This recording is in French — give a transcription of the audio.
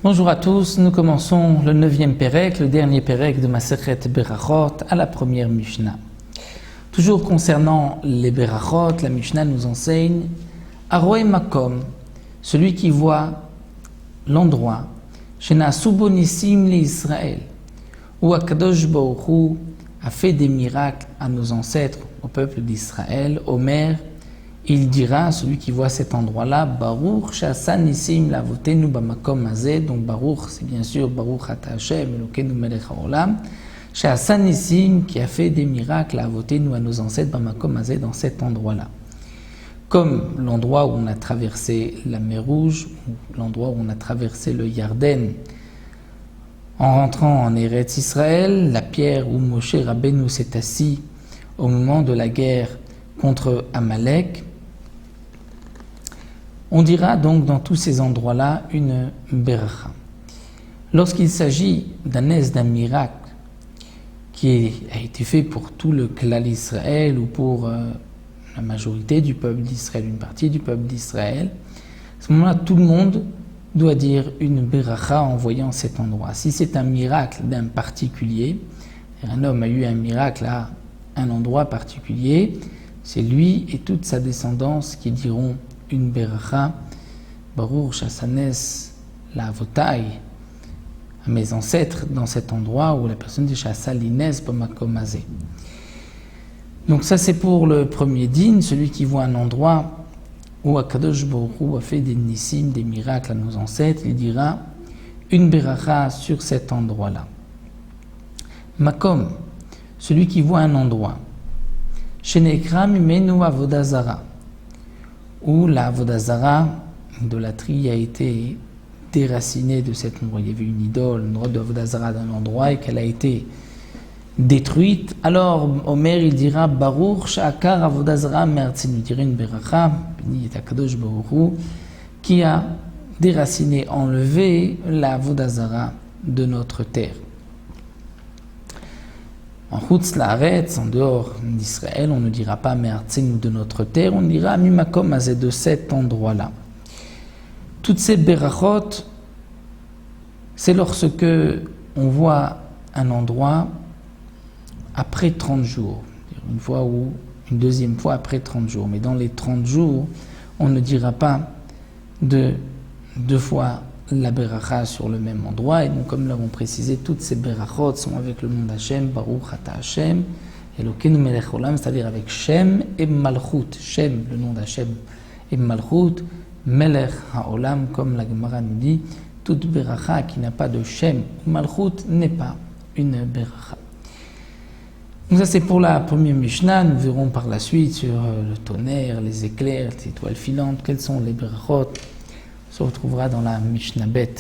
Bonjour à tous, nous commençons le 9e Pérec, le dernier Pérec de Masechet Berachot, à la première Mishnah. Toujours concernant les Berachot, la Mishnah nous enseigne Aroe Makom, celui qui voit l'endroit, Shena Subonissim l'Israël, où Akadosh Baruch Hu a fait des miracles à nos ancêtres, au peuple d'Israël, Omer, il dira, celui qui voit cet endroit-là, Baruch Sha'asa Nissim Lavotenu Bamakom Hazeh, donc Baruch, c'est bien sûr Baruch Ata Hashem Elokeinu Melech Haolam, Sha'asa Nissim, qui a fait des miracles à Avotenu, à nos ancêtres, Bamakom Hazeh, dans cet endroit-là. Comme l'endroit où on a traversé la mer Rouge, ou l'endroit où on a traversé le Yarden, en rentrant en Eretz Israël, la pierre où Moshe Rabbeinu s'est assis au moment de la guerre contre Amalek. On dira donc dans tous ces endroits-là une beracha. Lorsqu'il s'agit d'un miracle qui a été fait pour tout le clan d'Israël ou pour la majorité du peuple d'Israël, une partie du peuple d'Israël, à ce moment-là, tout le monde doit dire une beracha en voyant cet endroit. Si c'est un miracle d'un particulier, un homme a eu un miracle à un endroit particulier, c'est lui et toute sa descendance qui diront une beracha, Baruch Shasanes la Avotai, à mes ancêtres dans cet endroit où la personne dit Shasa Lines Bamakom Hazeh. Donc ça c'est pour le premier din, celui qui voit un endroit où Akadosh Baruch Hu a fait des nissim, des miracles à nos ancêtres, il dira une beracha sur cet endroit-là. Makom, celui qui voit un endroit, Shenekra Mimenu Avodah Zara, où la Avodah Zara, l'idolâtrie, a été déracinée de cet endroit. Il y avait une idole, une de Avodah Zara d'un endroit et qu'elle a été détruite. Alors Omer il dira Baruch Sha'akar Avodah Zara Mertzin, il dirait une beracha, béni est Akadosh Baruch Hu, qui a déraciné, enlevé la Avodah Zara de notre terre. En Chutz Laaretz, en dehors d'Israël, on ne dira pas Mertzin de notre terre, on dira Mimakom Hazeh, de cet endroit-là. Toutes ces berachot, c'est lorsque on voit un endroit après 30 jours, une fois ou une deuxième fois après 30 jours. Mais dans les 30 jours, on ne dira pas deux fois la beracha sur le même endroit. Et donc, comme nous l'avons précisé, toutes ces berachot sont avec le nom d'Hachem, Baruch Ata Hashem, Elokeinu Melech Haolam, c'est-à-dire avec Shem et Malchut. Shem, le nom d'Hachem, et Malchut, Melech Haolam, comme la Gemara nous dit, toute beracha qui n'a pas de Shem ou Malchut n'est pas une beracha. Donc ça c'est pour la première Mishnah. Nous verrons par la suite sur le tonnerre, les éclairs, les étoiles filantes, quelles sont les berachot. On se retrouvera dans la Mishnah Bet.